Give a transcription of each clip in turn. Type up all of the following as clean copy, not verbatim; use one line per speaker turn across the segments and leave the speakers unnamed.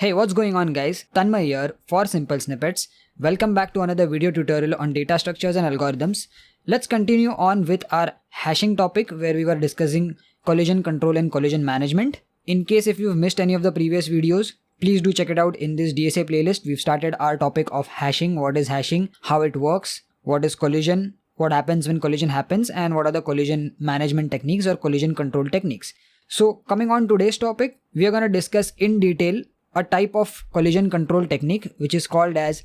Hey, what's going on guys? Tanmay here for Simple Snippets. Welcome back to another video tutorial on data structures and algorithms. Let's continue on with our hashing topic where we were discussing collision control and collision management. In case if you've missed any of the previous videos, please do check it out in this DSA playlist. We've started our topic of hashing, what is hashing, how it works, what is collision, what happens when collision happens, and what are the collision management techniques or collision control techniques. So coming on today's topic, we are going to discuss in detail a type of collision control technique which is called as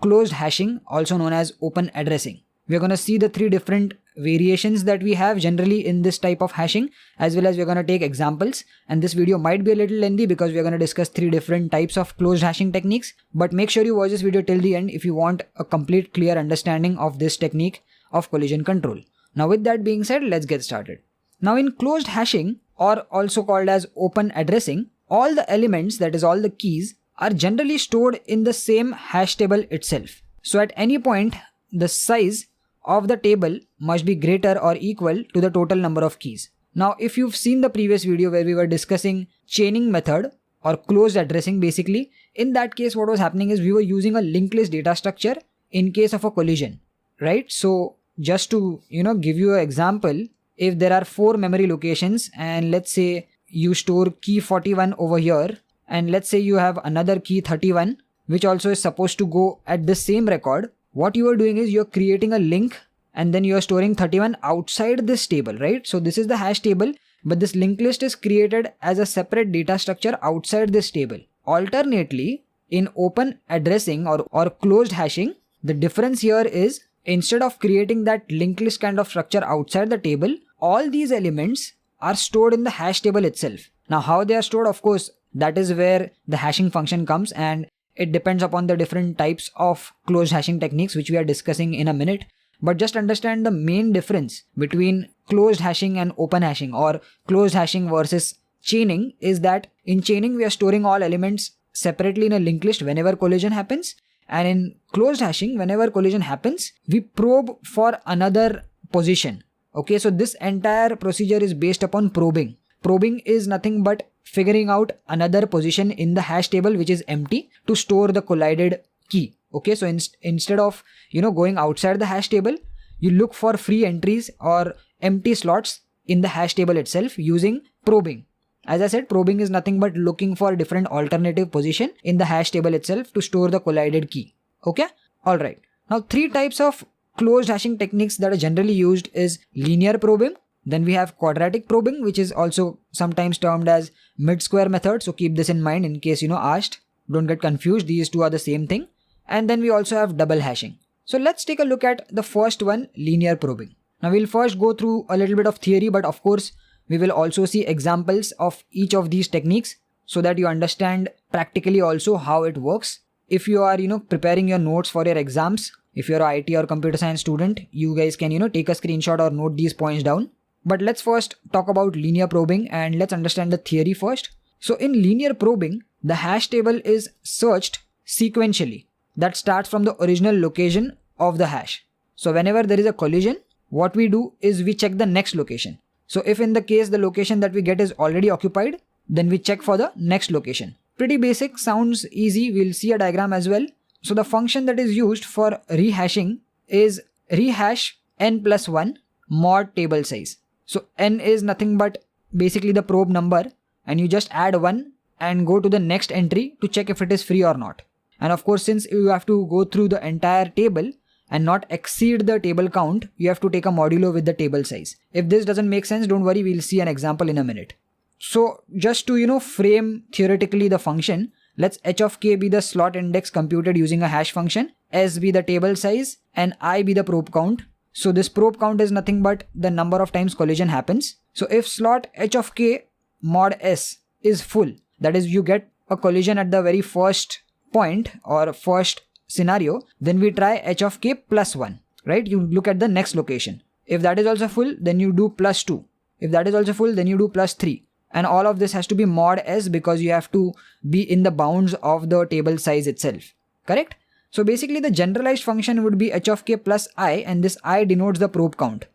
closed hashing, also known as open addressing. We are going to see the three different variations that we have generally in this type of hashing, as well as we're going to take examples. And this video might be a little lengthy because we're going to discuss three different types of closed hashing techniques. But make sure you watch this video till the end if you want a complete clear understanding of this technique of collision control. Now with that being said, let's get started. Now in closed hashing, or also called as open addressing, all the elements, that is all the keys, are generally stored in the same hash table itself. So at any point, the size of the table must be greater or equal to the total number of keys. Now if you've seen the previous video where we were discussing chaining method or closed addressing, basically in that case what was happening is we were using a linked list data structure in case of a collision, right? So just to give you an example, if there are 4 memory locations and let's say you store key 41 over here, and let's say you have another key 31 which also is supposed to go at the same record, what you are doing is you're creating a link and then you're storing 31 outside this table, right? So this is the hash table, but this linked list is created as a separate data structure outside this table. Alternately, in open addressing or closed hashing, the difference here is instead of creating that linked list kind of structure outside the table, all these elements are stored in the hash table itself. Now how they are stored, of course, that is where the hashing function comes, and it depends upon the different types of closed hashing techniques which we are discussing in a minute. But just understand the main difference between closed hashing and open hashing, or closed hashing versus chaining, is that in chaining we are storing all elements separately in a linked list whenever collision happens, and in closed hashing, whenever collision happens, we probe for another position. Okay, so this entire procedure is based upon probing. Probing is nothing but figuring out another position in the hash table which is empty to store the collided key. Okay, so instead of going outside the hash table, you look for free entries or empty slots in the hash table itself using probing. As I said, probing is nothing but looking for different alternative position in the hash table itself to store the collided key. Okay, alright. Now three types of closed hashing techniques that are generally used is linear probing. Then we have quadratic probing, which is also sometimes termed as mid-square method. So keep this in mind in case asked. Don't get confused. These two are the same thing. And then we also have double hashing. So let's take a look at the first one, linear probing. Now we'll first go through a little bit of theory, but of course we will also see examples of each of these techniques so that you understand practically also how it works. If you are preparing your notes for your exams, if you're an IT or computer science student, you guys can take a screenshot or note these points down. But let's first talk about linear probing and let's understand the theory first. So in linear probing, the hash table is searched sequentially. That starts from the original location of the hash. So whenever there is a collision, what we do is we check the next location. So if in the case the location that we get is already occupied, then we check for the next location. Pretty basic, sounds easy. We'll see a diagram as well. So the function that is used for rehashing is rehash n plus 1 mod table size. So n is nothing but basically the probe number, and you just add 1 and go to the next entry to check if it is free or not. And of course, since you have to go through the entire table and not exceed the table count, you have to take a modulo with the table size. If this doesn't make sense, don't worry, we'll see an example in a minute. So just to frame theoretically the function, let's h of k be the slot index computed using a hash function, s be the table size, and I be the probe count. So this probe count is nothing but the number of times collision happens. So if slot h of k mod s is full, that is you get a collision at the very first point or first scenario, then we try h of k plus 1, right? You look at the next location. If that is also full, then you do plus 2. If that is also full, then you do plus 3. And all of this has to be mod s because you have to be in the bounds of the table size itself, correct? So basically the generalized function would be h of k plus I, and this I denotes the probe count.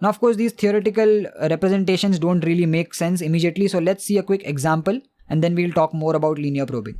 Now of course these theoretical representations don't really make sense immediately, so let's see a quick example and then we'll talk more about linear probing.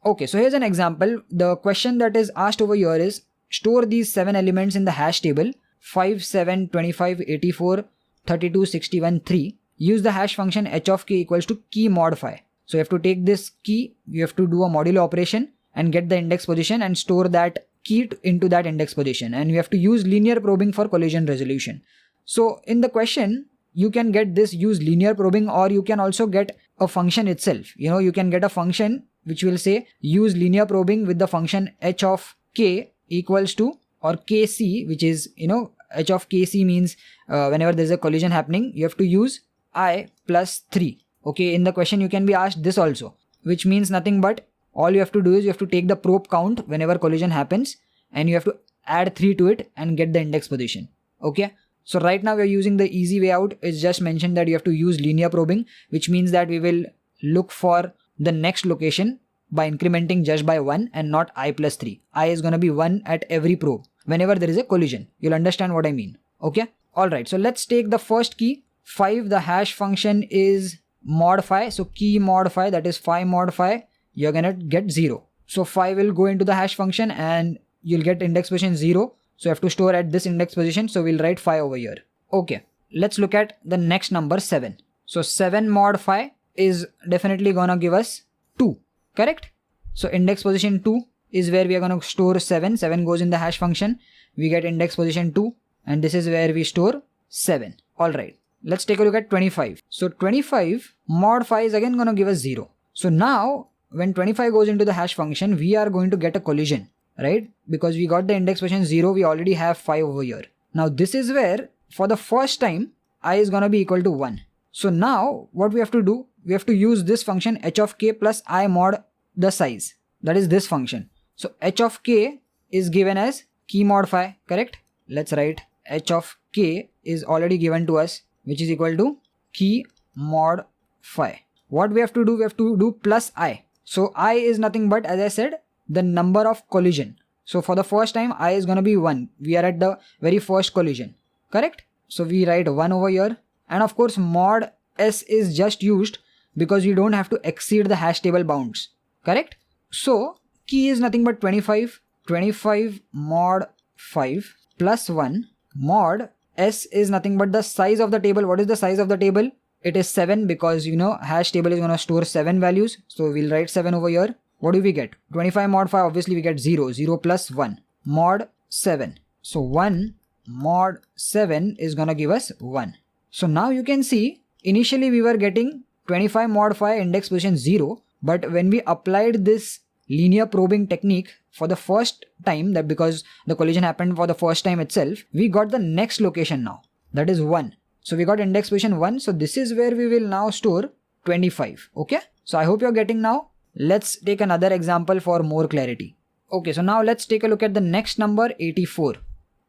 Okay, so here's an example. The question that is asked over here is store these 7 elements in the hash table 5, 7, 25, 84, 32, 61, 3. Use the hash function h of k equals to key mod phi. So you have to take this key, you have to do a modulo operation and get the index position and store that key into that index position. And you have to use linear probing for collision resolution. So in the question, you can get this use linear probing, or you can also get a function itself. You can get a function which will say use linear probing with the function h of k equals to, or kc, which is, h of kc means whenever there's a collision happening, you have to use I plus 3. Okay, in the question you can be asked this also, which means nothing but all you have to do is you have to take the probe count whenever collision happens and you have to add 3 to it and get the index position. Okay, so right now we are using the easy way out. It's just mentioned that you have to use linear probing, which means that we will look for the next location by incrementing just by 1 and not I plus 3. I is going to be 1 at every probe whenever there is a collision. You'll understand what I mean. Okay, alright, so let's take the first key 5. The hash function is mod phi, so key mod phi, that is phi mod phi, you're gonna get 0. So phi will go into the hash function and you'll get index position 0. So you have to store at this index position, so we'll write phi over here. Okay, let's look at the next number 7. So 7 mod phi is definitely gonna give us 2, correct? So index position 2 is where we are gonna store 7. 7 goes in the hash function, we get index position 2, and this is where we store 7. Alright, let's take a look at 25. So 25 mod phi is again gonna give us 0. So now when 25 goes into the hash function, we are going to get a collision, right? Because we got the index position 0, we already have 5 over here. Now this is where for the first time I is gonna be equal to 1. So now what we have to do, we have to use this function h of k plus I mod the size, that is this function. So h of k is given as key mod phi, correct? Let's write h of k is already given to us, which is equal to key mod phi. What we have to do, we have to do plus I. So I is nothing but, as I said, the number of collision. So for the first time I is gonna be 1. We are at the very first collision, correct? So we write 1 over here, and of course mod s is just used because we don't have to exceed the hash table bounds, correct? So key is nothing but 25. 25 mod 5 plus 1 mod s is nothing but the size of the table. What is the size of the table? It is 7, because hash table is going to store 7 values. So we'll write 7 over here. What do we get? 25 mod 5, obviously we get 0. 0 plus 1 mod 7. So 1 mod 7 is going to give us 1. So now you can see initially we were getting 25 mod 5 index position 0, but when we applied this linear probing technique for the first time, that because the collision happened for the first time itself, we got the next location now, that is 1. So we got index position 1. So this is where we will now store 25. Okay, so I hope you're getting now. Let's take another example for more clarity. Okay, so now let's take a look at the next number 84.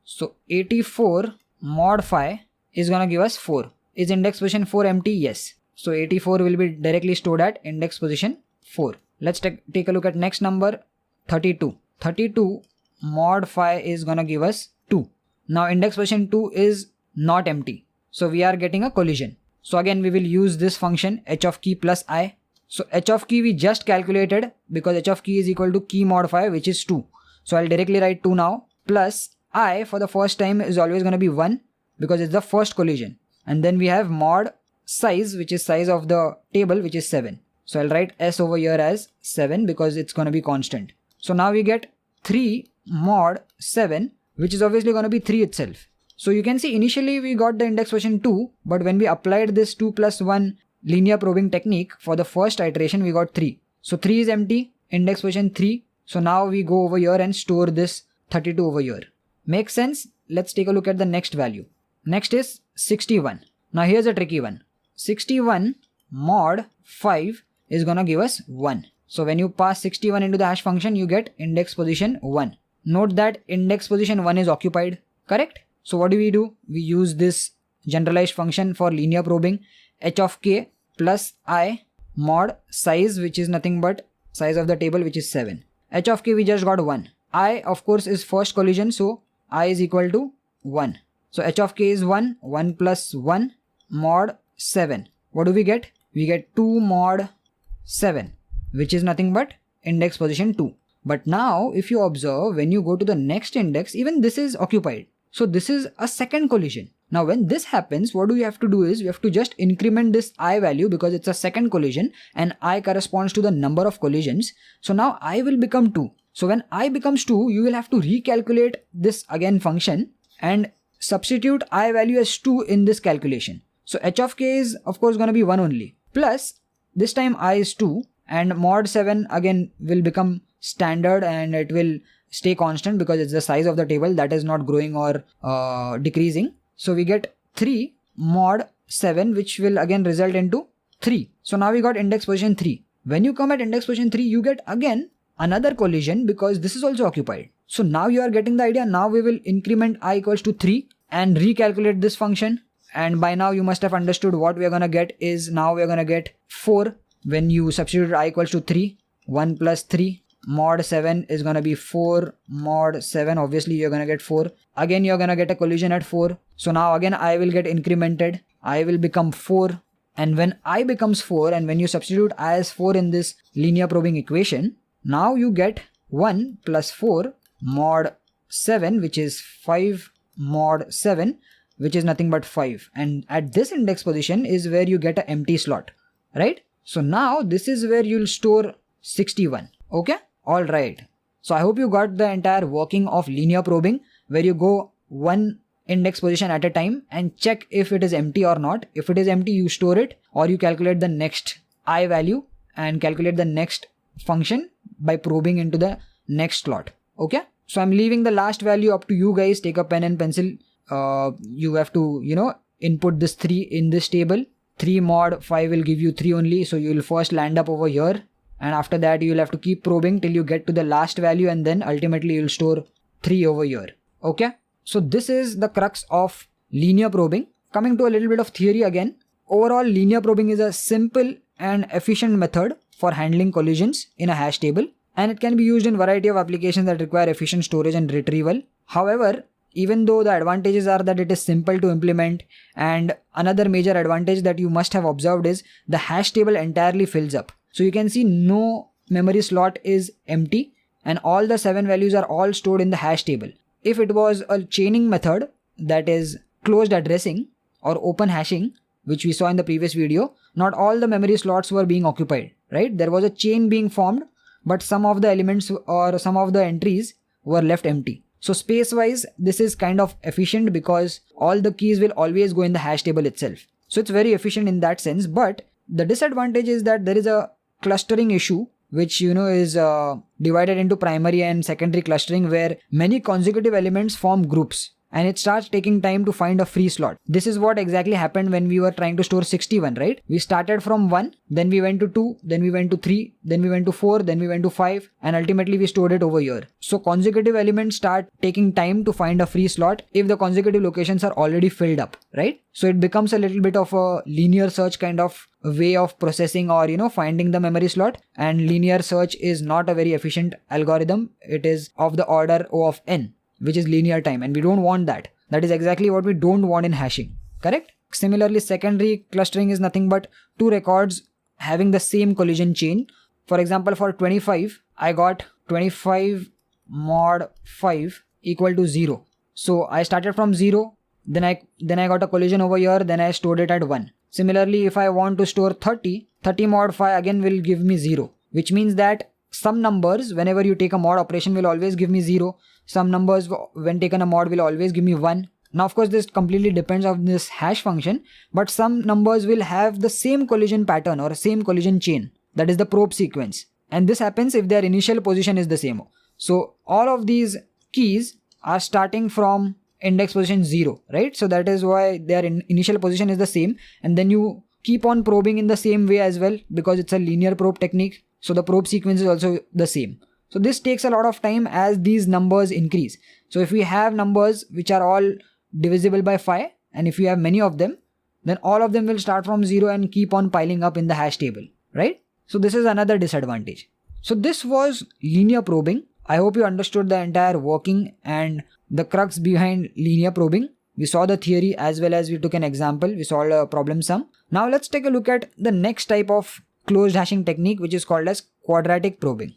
So 84 mod phi is gonna give us 4. Is index position 4 empty? Yes. So 84 will be directly stored at index position 4. Let's take a look at next number 32. 32 mod phi is gonna give us 2. Now index position 2 is not empty, so we are getting a collision. So again we will use this function h of key plus I. So h of key we just calculated, because h of key is equal to key mod phi, which is 2. So I'll directly write 2 now, plus I for the first time is always going to be 1 because it's the first collision. And then we have mod size, which is size of the table, which is 7. So I'll write s over here as 7 because it's going to be constant. So now we get 3 mod 7, which is obviously going to be 3 itself. So you can see initially we got the index position 2, but when we applied this 2 plus 1 linear probing technique for the first iteration, we got 3. So 3 is empty, index position 3. So now we go over here and store this 32 over here. Makes sense? Let's take a look at the next value. Next is 61. Now here's a tricky one. 61 mod 5 is gonna give us 1. So when you pass 61 into the hash function, you get index position 1. Note that index position 1 is occupied, correct? So what do? We use this generalized function for linear probing, h of k plus I mod size, which is nothing but size of the table, which is 7. H of k we just got 1. I of course is first collision, so I is equal to 1. So h of k is 1, 1 plus 1 mod 7. What do we get? We get 2 mod 7, which is nothing but index position 2. But now if you observe, when you go to the next index, even this is occupied. So this is a second collision. Now when this happens, what we have to do is we have to just increment this I value because it's a second collision and I corresponds to the number of collisions. So now I will become 2. So when I becomes 2, you will have to recalculate this again function and substitute I value as 2 in this calculation. So h of k is of course going to be 1 only. Plus this time I is 2 and mod 7 again will become standard and it will stay constant because it's the size of the table that is not growing or decreasing. So we get 3 mod 7 which will again result into 3. So now we got index position 3. When you come at index position 3, you get again another collision because this is also occupied. So now you are getting the idea. Now we will increment I equals to 3 and recalculate this function. And by now you must have understood what we are going to get is now we are going to get 4 when you substitute I equals to 3. 1 plus 3 mod 7 is going to be 4 mod 7. Obviously you're going to get 4. Again you're going to get a collision at 4. So now again I will get incremented. I will become 4. And when I becomes 4 and when you substitute I as 4 in this linear probing equation, now you get 1 plus 4 mod 7 which is 5 mod 7 which is nothing but 5. And at this index position is where you get an empty slot, right? So now this is where you'll store 61. Okay? Alright. So I hope you got the entire working of linear probing where you go one index position at a time and check if it is empty or not. If it is empty, you store it or you calculate the next I value and calculate the next function by probing into the next slot. Okay? So I'm leaving the last value up to you guys. Take a pen and pencil. You have to, input this 3 in this table. 3 mod 5 will give you 3 only. So you will first land up over here. And after that, you will have to keep probing till you get to the last value. And then ultimately you'll store 3 over here. Okay. So this is the crux of linear probing. Coming to a little bit of theory again. Overall, linear probing is a simple and efficient method for handling collisions in a hash table. And it can be used in variety of applications that require efficient storage and retrieval. However, even though the advantages are that it is simple to implement, and another major advantage that you must have observed is the hash table entirely fills up. So you can see no memory slot is empty and all the 7 values are all stored in the hash table. If it was a chaining method, that is closed addressing or open hashing, which we saw in the previous video, not all the memory slots were being occupied, right? There was a chain being formed, but some of the elements or some of the entries were left empty. So space wise, this is kind of efficient because all the keys will always go in the hash table itself. So it's very efficient in that sense. But the disadvantage is that there is a clustering issue, which is divided into primary and secondary clustering, where many consecutive elements form groups and it starts taking time to find a free slot. This is what exactly happened when we were trying to store 61, right? We started from 1, then we went to 2, then we went to 3, then we went to 4, then we went to 5, and ultimately we stored it over here. So consecutive elements start taking time to find a free slot if the consecutive locations are already filled up, right? So it becomes a little bit of a linear search kind of way of processing or finding the memory slot, and linear search is not a very efficient algorithm. It is of the order O of n, which is linear time, and we don't want that. That is exactly what we don't want in hashing, correct? Similarly, secondary clustering is nothing but 2 records having the same collision chain. For example, for 25, I got 25 mod 5 equal to 0. So I started from 0, then I got a collision over here, then I stored it at 1. Similarly, if I want to store 30 mod 5 again will give me 0, which means that some numbers, whenever you take a mod operation, will always give me 0. Some numbers when taken a mod will always give me 1. Now of course this completely depends on this hash function, but some numbers will have the same collision pattern or same collision chain, that is the probe sequence, and this happens if their initial position is the same. So all of these keys are starting from index position 0, right? So that is why their initial position is the same, and then you keep on probing in the same way as well because it's a linear probe technique. So the probe sequence is also the same. So this takes a lot of time as these numbers increase. So if we have numbers which are all divisible by 5, and if you have many of them, then all of them will start from 0 and keep on piling up in the hash table, right? So this is another disadvantage. So this was linear probing. I hope you understood the entire working and the crux behind linear probing. We saw the theory as well as we took an example. We solved a problem sum. Now let's take a look at the next type of closed hashing technique, which is called as quadratic probing.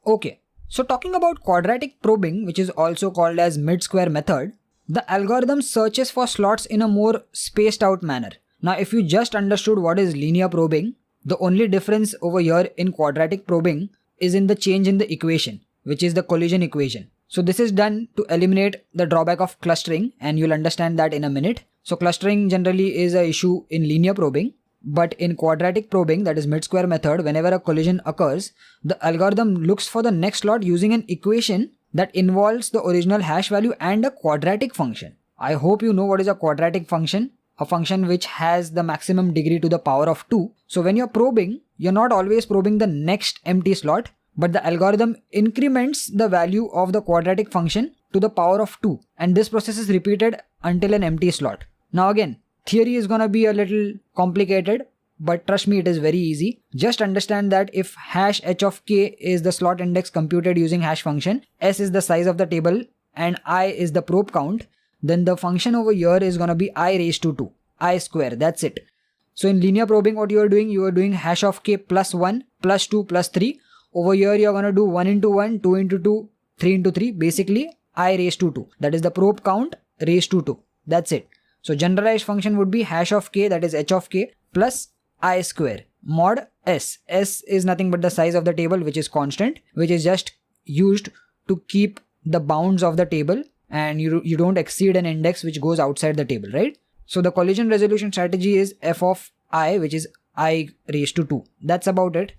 Okay, so talking about quadratic probing, which is also called as mid-square method, the algorithm searches for slots in a more spaced out manner. Now, if you just understood what is linear probing, the only difference over here in quadratic probing is in the change in the equation, which is the collision equation. So this is done to eliminate the drawback of clustering, and you'll understand that in a minute. So clustering generally is an issue in linear probing, but in quadratic probing, that is mid-square method, whenever a collision occurs, the algorithm looks for the next slot using an equation that involves the original hash value and a quadratic function. I hope you know what is a quadratic function, a function which has the maximum degree to the power of 2. So when you're probing, you're not always probing the next empty slot, but the algorithm increments the value of the quadratic function to the power of 2, and this process is repeated until an empty slot. Now again, theory is gonna be a little complicated, but trust me, it is very easy. Just understand that if hash h of k is the slot index computed using hash function, s is the size of the table, and I is the probe count, then the function over here is gonna be I raised to 2, I square, that's it. So in linear probing, what you are doing hash of k plus 1, plus 2, plus 3. Over here, you're gonna do 1 into 1, 2 into 2, 3 into 3, basically I raised to 2. That is the probe count raised to 2. That's it. So generalized function would be hash of k, that is h of k, plus I square mod s. S is nothing but the size of the table, which is constant, which is just used to keep the bounds of the table, and you don't exceed an index which goes outside the table, right? So the collision resolution strategy is f of I, which is I raised to 2. That's about it.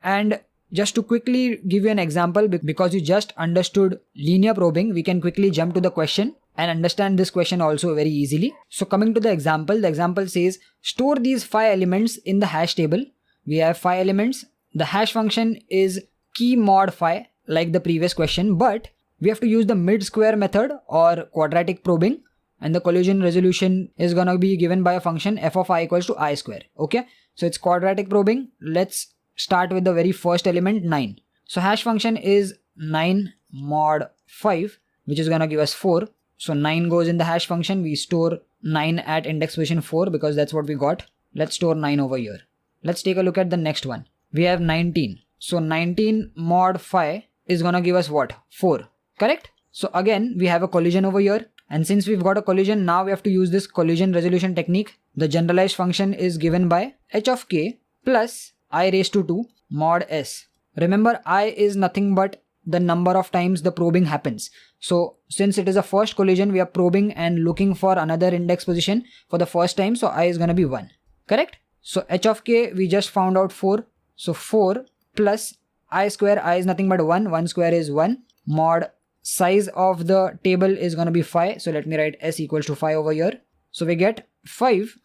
And just to quickly give you an example, because you just understood linear probing, we can quickly jump to the question and understand this question also very easily. So coming to the example says store these 5 elements in the hash table. We have 5 elements. The hash function is key mod 5 like the previous question, but we have to use the mid-square method or quadratic probing, and the collision resolution is gonna be given by a function f of I equals to I square. Okay, so it's quadratic probing. Let's start with the very first element, 9. So hash function is 9 mod 5, which is gonna give us 4. So 9 goes in the hash function. We store 9 at index position 4 because that's what we got. Let's store 9 over here. Let's take a look at the next one. We have 19. So 19 mod 5 is gonna give us what? 4. Correct? So again, we have a collision over here. And since we've got a collision, now we have to use this collision resolution technique. The generalized function is given by h of k plus I raised to 2 mod s. Remember, I is nothing but the number of times the probing happens. So since it is a first collision, we are probing and looking for another index position for the first time. So I is going to be 1. Correct? So h of k, we just found out 4. So 4 plus I square, I is nothing but 1. 1 square is 1. Mod size of the table is going to be 5. So let me write s equals to 5 over here. So we get 5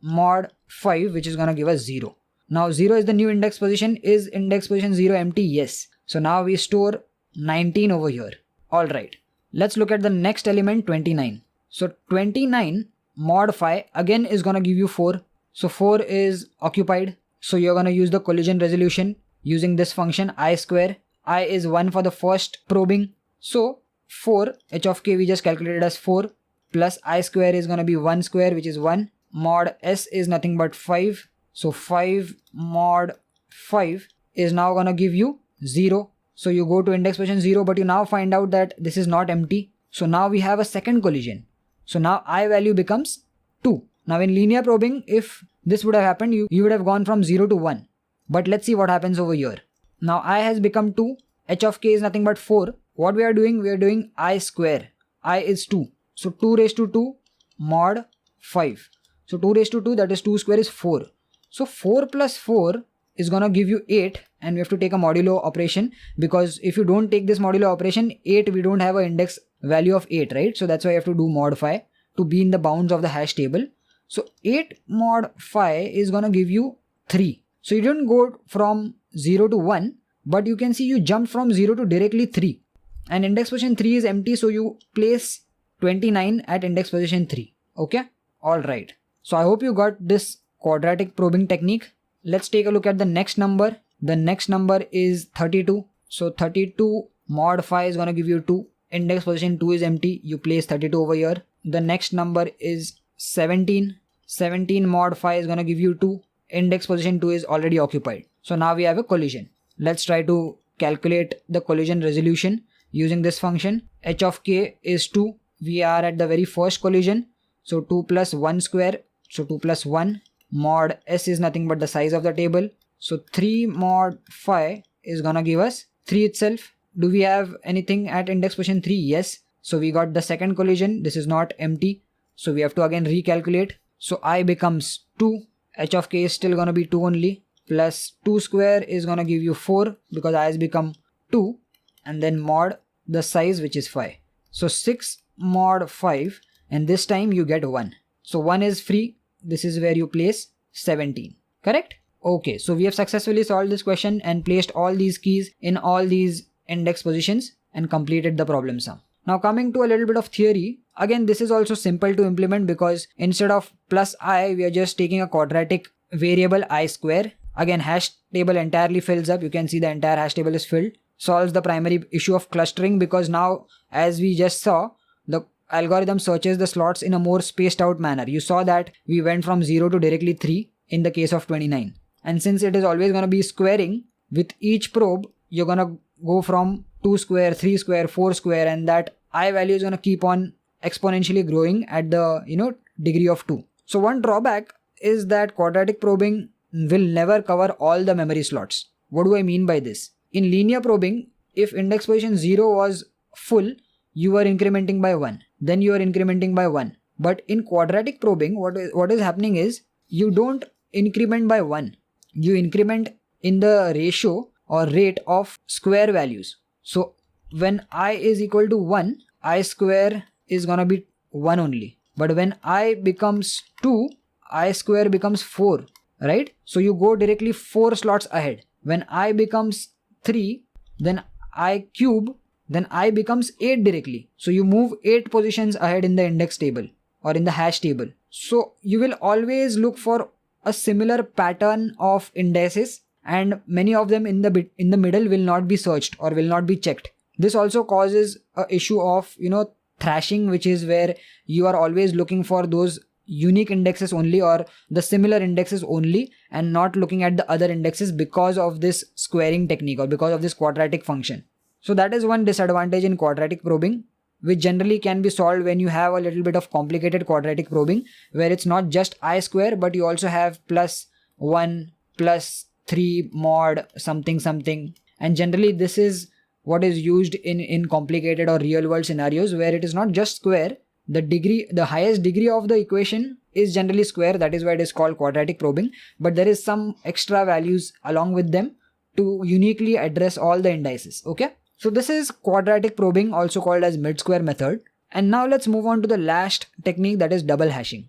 mod 5, which is going to give us 0. Now 0 is the new index position. Is index position 0 empty? Yes. So now we store 19 over here. Alright. Let's look at the next element, 29. So 29 mod 5 again is going to give you 4. So 4 is occupied. So you're going to use the collision resolution using this function I square. I is 1 for the first probing. So 4 h of k we just calculated as 4 plus I square is going to be 1 square, which is 1. Mod s is nothing but 5. So 5 mod 5 is now going to give you 0. So you go to index position 0, but you now find out that this is not empty. So now we have a second collision. So now I value becomes 2. Now in linear probing, if this would have happened, you would have gone from 0 to 1. But let's see what happens over here. Now I has become 2. H of k is nothing but 4. What we are doing I square. I is 2. So 2 raised to 2 mod 5. So 2 raised to 2, that is 2 square is 4. So 4 plus 4 is going to give you 8, and we have to take a modulo operation, because if you don't take this modulo operation, 8 we don't have an index value of 8, right? So that's why you have to do mod 5 to be in the bounds of the hash table. So 8 mod 5 is going to give you 3. So you didn't go from 0 to 1, but you can see you jumped from 0 to directly 3. And index position 3 is empty, so you place 29 at index position 3. Okay? Alright. So I hope you got this quadratic probing technique. Let's take a look at the next number. The next number is 32. So 32 mod 5 is going to give you 2. Index position 2 is empty. You place 32 over here. The next number is 17. 17 mod 5 is going to give you 2. Index position 2 is already occupied. So now we have a collision. Let's try to calculate the collision resolution using this function. H of k is 2. We are at the very first collision. So 2 plus 1 square. So 2 plus 1. Mod s is nothing but the size of the table. So 3 mod phi is gonna give us 3 itself. Do we have anything at index position 3? Yes. So we got the second collision. This is not empty. So we have to again recalculate. So I becomes 2. H of k is still gonna be 2 only. Plus 2 square is gonna give you 4 because I has become 2. And then mod the size, which is 5. So 6 mod 5, and this time you get 1. So 1 is free. This is where you place 17. Correct? Okay, so we have successfully solved this question and placed all these keys in all these index positions and completed the problem sum. Now coming to a little bit of theory. Again, this is also simple to implement because instead of plus I, we are just taking a quadratic variable I square. Again, hash table entirely fills up. You can see the entire hash table is filled. Solves the primary issue of clustering because now, as we just saw, the algorithm searches the slots in a more spaced out manner. You saw that we went from 0 to directly 3 in the case of 29. And since it is always going to be squaring, with each probe, you're going to go from 2 square, 3 square, 4 square, and that I value is going to keep on exponentially growing at the degree of 2. So one drawback is that quadratic probing will never cover all the memory slots. What do I mean by this? In linear probing, if index position 0 was full, you are incrementing by 1. Then you are incrementing by 1. But in quadratic probing, what is happening is you don't increment by 1. You increment in the ratio or rate of square values. So when I is equal to 1, I square is gonna be 1 only. But when I becomes 2, I square becomes 4, right? So you go directly 4 slots ahead. When I becomes 3, then I cube, then I becomes 8 directly. So you move 8 positions ahead in the index table or in the hash table. So you will always look for a similar pattern of indices, and many of them in the middle will not be searched or will not be checked. This also causes a issue of thrashing, which is where you are always looking for those unique indexes only or the similar indexes only and not looking at the other indexes because of this squaring technique or because of this quadratic function. So that is one disadvantage in quadratic probing, which generally can be solved when you have a little bit of complicated quadratic probing where it's not just I square but you also have plus 1 plus 3 mod something something, and generally this is what is used in complicated or real world scenarios where it is not just square. The highest degree of the equation is generally square. That is why it is called quadratic probing, but there is some extra values along with them to uniquely address all the indices. Okay, so this is quadratic probing, also called as mid-square method. And now let's move on to the last technique, that is double hashing.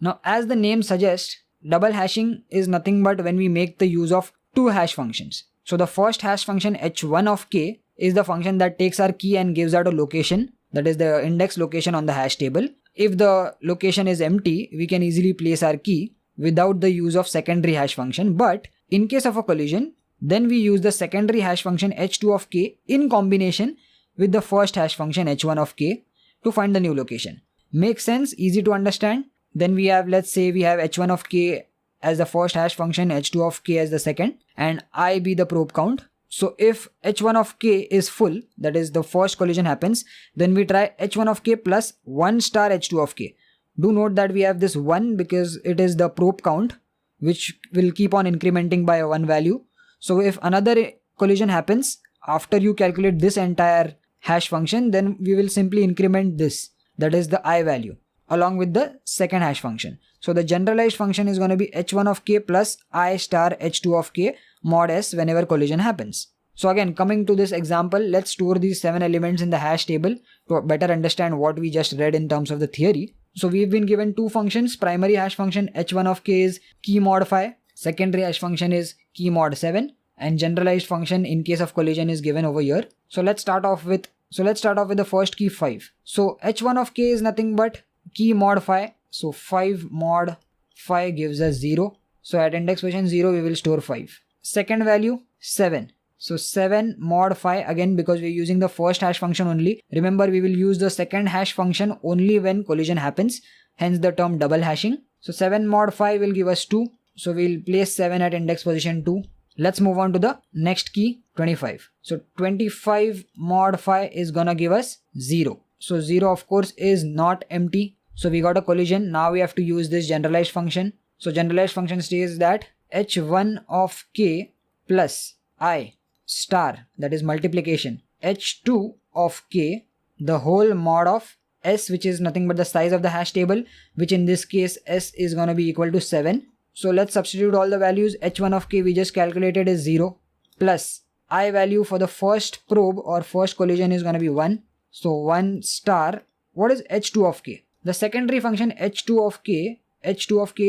Now as the name suggests, double hashing is nothing but when we make the use of two hash functions. So the first hash function h1 of k is the function that takes our key and gives out a location, that is the index location on the hash table. If the location is empty, we can easily place our key without the use of secondary hash function. But in case of a collision, then we use the secondary hash function h2 of k in combination with the first hash function h1 of k to find the new location. Makes sense? Easy to understand? Then we have, let's say we have h1 of k as the first hash function, h2 of k as the second, and I be the probe count. So if h1 of k is full, that is the first collision happens, then we try h1 of k plus 1 star h2 of k. Do note that we have this 1 because it is the probe count which will keep on incrementing by 1 value. So if another collision happens after you calculate this entire hash function, then we will simply increment this, that is the I value, along with the second hash function. So the generalized function is going to be h1 of k plus I star h2 of k mod s whenever collision happens. So again, coming to this example, let's store these 7 elements in the hash table to better understand what we just read in terms of the theory. So we've been given two functions. Primary hash function h1 of k is key mod 5, secondary hash function is key mod 7, and generalized function in case of collision is given over here. So let's start off with the first key 5. So h1 of k is nothing but key mod 5. So 5 mod 5 gives us 0. So at index position 0 we will store 5. Second value 7. So 7 mod 5, again because we're using the first hash function only. Remember, we will use the second hash function only when collision happens, hence the term double hashing. So 7 mod 5 will give us 2. So we'll place 7 at index position 2. Let's move on to the next key, 25. So 25 mod 5 is gonna give us 0. So 0 of course is not empty. So we got a collision. Now we have to use this generalized function. So generalized function states that h1 of k plus I star, that is multiplication, h2 of k, the whole mod of s, which is nothing but the size of the hash table, which in this case s is gonna be equal to 7. So let's substitute all the values. h1 of k we just calculated is 0, plus I value for the first probe or first collision is gonna be 1. So 1 star, what is h2 of k? The secondary function h2 of k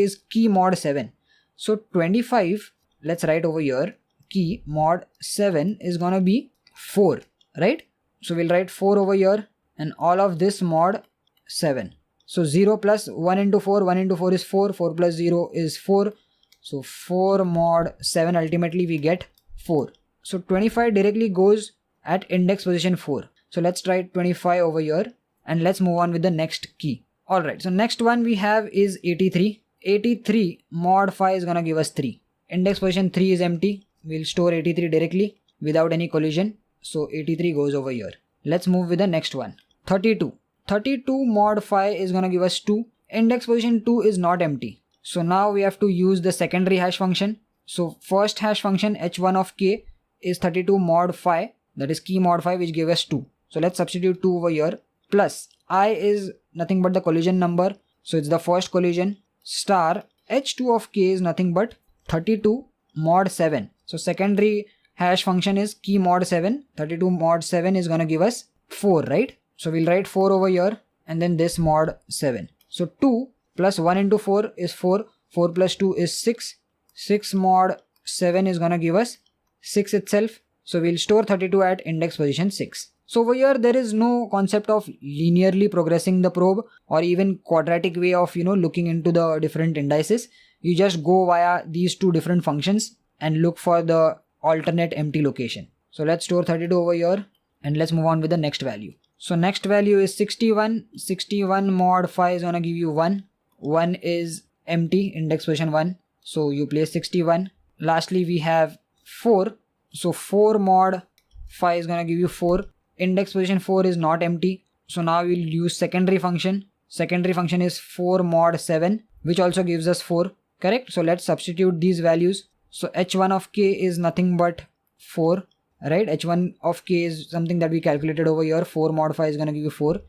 is key mod 7. So 25, let's write over here, key mod 7 is gonna be 4, right? So we'll write 4 over here and all of this mod 7. So 0 plus 1 into 4, 1 into 4 is 4, 4 plus 0 is 4. So 4 mod 7, ultimately we get 4. So 25 directly goes at index position 4. So let's write 25 over here and let's move on with the next key. Alright, so next one we have is 83. 83 mod 5 is gonna give us 3. Index position 3 is empty. We'll store 83 directly without any collision. So 83 goes over here. Let's move with the next one. 32. 32 mod 5 is gonna give us 2. Index position 2 is not empty. So now we have to use the secondary hash function. So first hash function h1 of k is 32 mod 5, that is key mod 5, which gave us 2. So let's substitute 2 over here, plus I is nothing but the collision number. So it's the first collision, star h2 of k is nothing but 32 mod 7. So secondary hash function is key mod 7. 32 mod 7 is gonna give us 4, right? So we'll write 4 over here and then this mod 7. So 2 plus 1 into 4 is 4. 4 plus 2 is 6. 6 mod 7 is gonna give us 6 itself. So we'll store 32 at index position 6. So over here there is no concept of linearly progressing the probe or even quadratic way of looking into the different indices. You just go via these two different functions and look for the alternate empty location. So let's store 32 over here and let's move on with the next value. So next value is 61. 61 mod 5 is gonna give you 1. 1 is empty, index position 1. So you place 61. Lastly we have 4. So 4 mod 5 is gonna give you 4. Index position 4 is not empty. So now we'll use secondary function. Secondary function is 4 mod 7, which also gives us 4. Correct? So let's substitute these values. So h1 of k is nothing but 4. Right? h1 of k is something that we calculated over here. 4 mod 5 is gonna give you 4.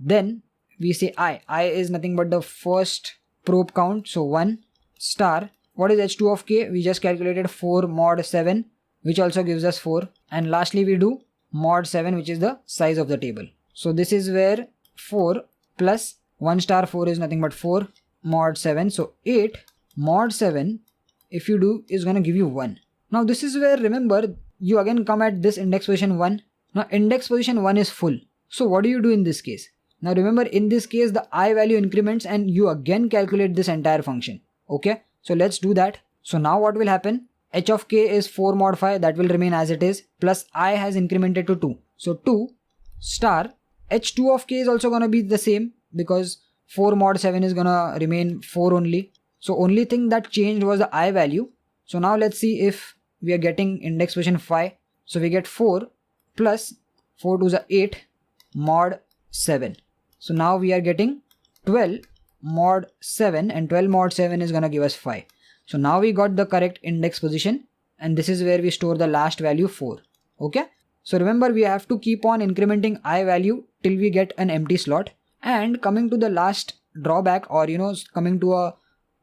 Then we say I. I is nothing but the first probe count. So 1 star. What is h2 of k? We just calculated 4 mod 7, which also gives us 4. And lastly we do mod 7, which is the size of the table. So this is where 4 plus 1 star 4 is nothing but 4 mod 7. So 8 mod 7, if you do, is gonna give you 1. Now this is where, remember, you again come at this index position 1. Now index position 1 is full. So what do you do in this case? Now remember, in this case the I value increments and you again calculate this entire function. Okay, so let's do that. So now what will happen? H of k is 4 mod 5, that will remain as it is, plus I has incremented to 2. So 2 star h2 of k is also gonna be the same because 4 mod 7 is gonna remain 4 only. So only thing that changed was the I value. So now let's see if we are getting index position 5. So we get 4 plus 4 to the 8 mod 7. So now we are getting 12 mod 7 and 12 mod 7 is gonna give us 5. So now we got the correct index position and this is where we store the last value 4. Okay. So remember, we have to keep on incrementing I value till we get an empty slot. And coming to the last drawback, or coming to a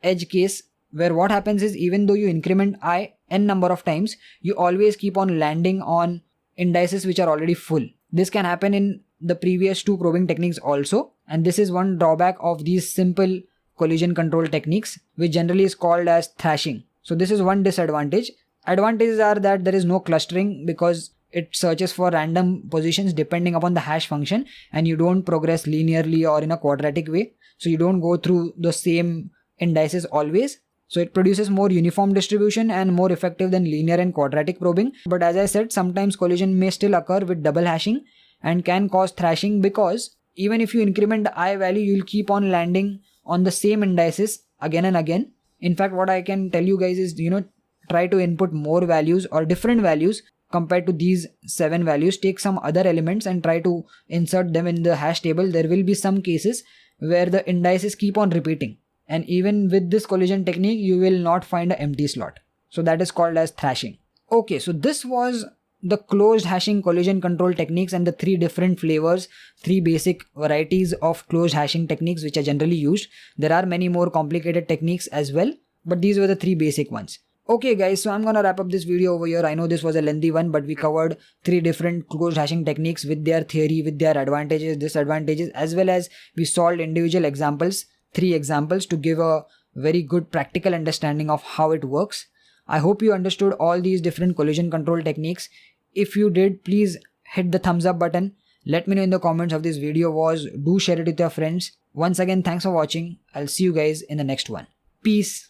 edge case where what happens is, even though you increment I n number of times, you always keep on landing on indices which are already full. This can happen in the previous two probing techniques also. And this is one drawback of these simple collision control techniques, which generally is called as thrashing. So this is one disadvantage. Advantages are that there is no clustering because it searches for random positions depending upon the hash function and you don't progress linearly or in a quadratic way. So you don't go through the same indices always. So it produces more uniform distribution and more effective than linear and quadratic probing. But as I said, sometimes collision may still occur with double hashing and can cause thrashing, because even if you increment the I value, you'll keep on landing on the same indices again and again. In fact, what I can tell you guys is, try to input more values or different values compared to these 7 values, take some other elements and try to insert them in the hash table, there will be some cases where the indices keep on repeating. And even with this collision technique, you will not find an empty slot. So that is called as thrashing. Okay, so this was the closed hashing collision control techniques and the 3 different flavors, 3 basic varieties of closed hashing techniques which are generally used. There are many more complicated techniques as well, but these were the 3 basic ones. Okay guys, so I'm gonna wrap up this video over here. I know this was a lengthy one, but we covered 3 different closed hashing techniques with their theory, with their advantages, disadvantages, as well as we solved individual examples, 3 examples to give a very good practical understanding of how it works. I hope you understood all these different collision control techniques. If you did, please hit the thumbs up button. Let me know in the comments of this video was. Do share it with your friends. Once again, thanks for watching. I'll see you guys in the next one. Peace.